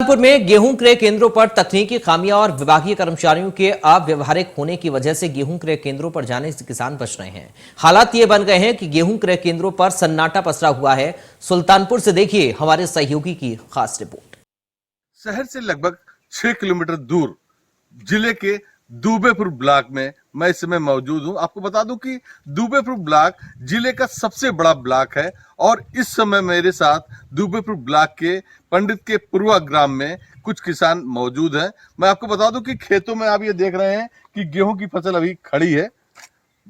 सुल्तानपुर में गेहूं क्रय केंद्रों पर तकनीकी खामियां और विभागीय कर्मचारियों के अव्यवहारिक होने की वजह से गेहूं क्रय केंद्रों पर जाने से किसान बच रहे हैं। हालात ये बन गए हैं कि गेहूं क्रय केंद्रों पर सन्नाटा पसरा हुआ है। सुल्तानपुर से देखिए हमारे सहयोगी की खास रिपोर्ट। शहर से लगभग 6 किलोमीटर दूर जिले के दुबेपुर ब्लॉक में मैं इस समय मौजूद हूं। आपको बता दूं कि दुबेपुर ब्लॉक जिले का सबसे बड़ा ब्लॉक है और इस समय मेरे साथ दुबेपुर ब्लॉक के पंडित के पूर्वा ग्राम में कुछ किसान मौजूद हैं। मैं आपको बता दूं कि खेतों में आप ये देख रहे हैं कि गेहूं की फसल अभी खड़ी है,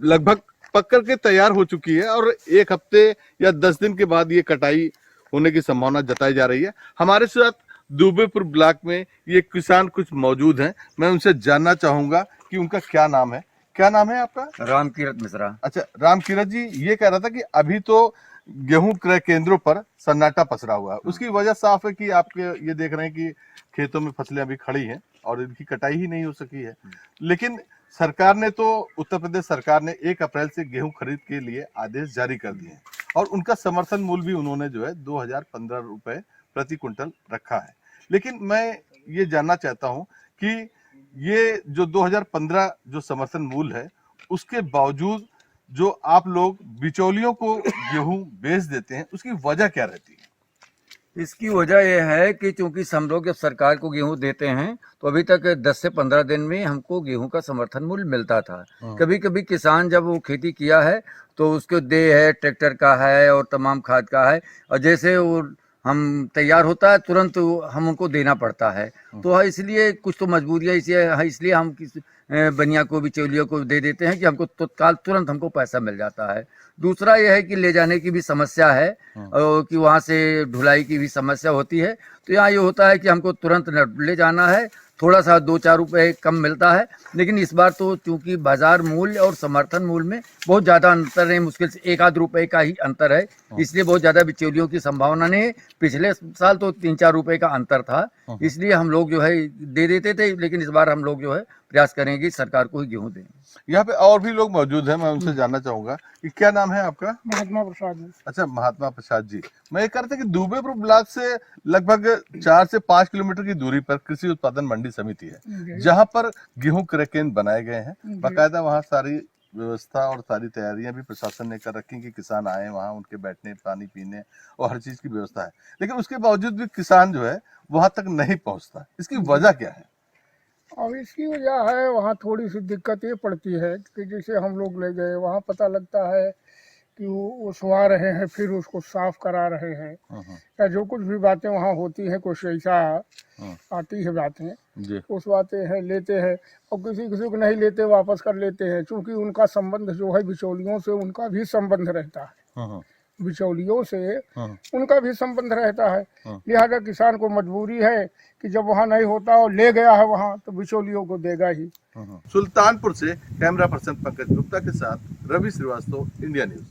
लगभग पक कर के तैयार हो चुकी है और 1 हफ्ते या 10 दिन के बाद ये कटाई होने की संभावना जताई जा रही है। हमारे साथ दुबेपुर ब्लॉक में ये किसान कुछ मौजूद हैं। मैं उनसे जानना चाहूंगा कि उनका क्या नाम है। क्या नाम है आपका? रामकीरत मिश्रा। अच्छा, रामकीरत जी, ये कह रहा था कि अभी तो गेहूं क्रय केंद्रों पर सन्नाटा पसरा हुआ है। उसकी वजह साफ है कि आपके ये देख रहे हैं कि खेतों में फसलें अभी खड़ी हैं और इनकी कटाई ही नहीं हो सकी है। लेकिन सरकार ने तो, उत्तर प्रदेश सरकार ने 1 अप्रैल से गेहूं खरीद के लिए आदेश जारी कर दिए हैं और उनका समर्थन मूल्य भी उन्होंने जो है 2015 रुपए प्रति क्विंटल रखा है। लेकिन मैं ये जानना चाहता हूं कि ये जो 2015 जो समर्थन मूल्य है, उसके बावजूद जो आप लोग बिचौलियों को गेहूं बेच देते हैं, उसकी वजह क्या रहती है? इसकी वजह यह है कि चूंकि हम लोग जब सरकार को गेहूं देते हैं तो अभी तक 10 से 15 दिन में हमको गेहूं का समर्थन मूल्य मिलता था। कभी कभी किसान जब वो खेती किया है तो उसको देय है, ट्रैक्टर का है और तमाम खाद का है, और जैसे वो हम तैयार होता है तुरंत हम उनको देना पड़ता है। तो इसलिए कुछ तो मजबूरियाँ इसलिए हम बनिया को, बिचौलियों को दे देते हैं कि हमको तत्काल तुरंत हमको पैसा मिल जाता है। दूसरा यह है कि ले जाने की भी समस्या है और कि वहाँ से ढुलाई की भी समस्या होती है। तो यहाँ ये होता है कि हमको तुरंत ले जाना है, थोड़ा सा 2-4 रुपए कम मिलता है। लेकिन इस बार तो चूंकि बाजार मूल्य और समर्थन मूल्य में बहुत ज़्यादा अंतर है, मुश्किल से 1-आध रुपए का ही अंतर है, इसलिए बहुत ज़्यादा बिचौलियों की संभावना नहीं है। पिछले साल तो 3-4 रुपए का अंतर था, इसलिए हम लोग जो है दे देते थे। लेकिन इस बार हम लोग जो है प्रयास करेंगे सरकार को ही गेहूँ दें। यहाँ पे और भी लोग मौजूद हैं, मैं उनसे जानना चाहूंगा कि क्या नाम है आपका? महात्मा प्रसाद। अच्छा, महात्मा प्रसाद जी, मैं ये कह रहा था कि दुबेपुर ब्लॉक से लगभग 4 से 5 किलोमीटर की दूरी पर कृषि उत्पादन मंडी समिति है, जहां पर गेहूं क्रय केंद्र बनाए गए हैं। बाकायदा वहां सारी व्यवस्था और सारी तैयारियां भी प्रशासन ने कर रखी कि किसान आए, वहां उनके बैठने, पानी पीने और हर चीज की व्यवस्था है। लेकिन उसके बावजूद भी किसान जो है वहां तक नहीं पहुंचता। इसकी वजह क्या है? अब इसकी वजह है, वहाँ थोड़ी सी दिक्कत ये पड़ती है कि जैसे हम लोग ले गए, वहाँ पता लगता है कि वो उसवा रहे हैं, फिर उसको साफ करा रहे हैं, या जो कुछ भी बातें वहाँ होती हैं, कुछ ऐसा आती है बातें, उस बातें हैं, लेते हैं और किसी किसी को नहीं लेते, वापस कर लेते हैं। चूँकि उनका संबंध जो है बिचौलियों से, उनका भी संबंध रहता है, बिचौलियों से उनका भी संबंध रहता है। लिहाजा किसान को मजबूरी है कि जब वहाँ नहीं होता और ले गया है वहाँ, तो बिचौलियों को देगा ही। सुल्तानपुर से कैमरा पर्सन पंकज गुप्ता के साथ रवि श्रीवास्तव, इंडिया न्यूज।